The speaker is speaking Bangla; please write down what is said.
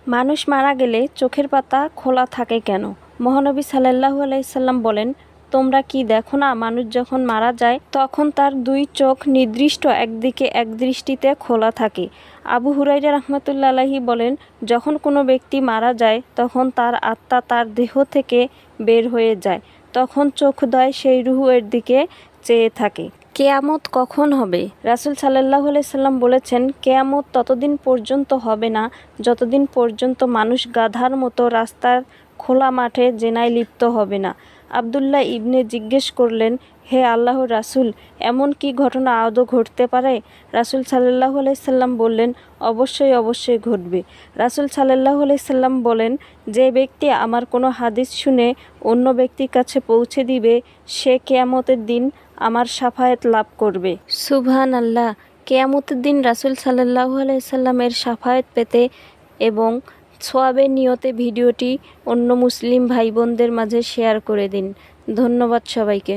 মানুষ মারা গেলে চোখের পাতা খোলা থাকে কেন? মহানবী সাল্লাল্লাহু আলাইহি সাল্লাম বলেন, তোমরা কি দেখো না, মানুষ যখন মারা যায় তখন তার দুই চোখ নির্দিষ্ট একদিকে একদৃষ্টিতে খোলা থাকে। আবু হুরায়রা রাহমাতুল্লাহি আলাইহি বলেন, যখন কোনো ব্যক্তি মারা যায় তখন তার আত্মা তার দেহ থেকে বের হয়ে যায়, তখন চোখদ্বয় সেই রূহের দিকে চেয়ে থাকে। কেয়ামত কখন হবে? রাসূল সাল্লাল্লাহু আলাইহি সাল্লাম বলেছেন, কেয়ামত ততদিন পর্যন্ত হবে না যতদিন পর্যন্ত মানুষ গাধার মতো রাস্তার খোলা মাঠে জেনায় লিপ্ত হবে না। আব্দুল্লাহ ইবনে জিজ্ঞেস করলেন, হে আল্লাহর রাসূল, এমন কি ঘটনা আদৌ ঘটতে পারে? রাসূল সাল্লাল্লাহু আলাইহি সাল্লাম বললেন, অবশ্যই ঘটবে। রাসূল সাল্লাল্লাহু আলাইহি সাল্লাম বলেন, যে ব্যক্তি আমার কোনো হাদিস শুনে অন্য ব্যক্তির কাছে পৌঁছে দিবে, সে কিয়ামতের দিন আমার শাফায়াত লাভ করবে। সুবহানাল্লাহ। কিয়ামতের দিন রাসূল সাল্লাল্লাহু আলাইহি সাল্লামের শাফায়াত পেতে এবং সওয়াবের নিয়তে ভিডিওটি অন্য মুসলিম ভাই বোনদের মাঝে শেয়ার করে দিন। ধন্যবাদ সবাইকে।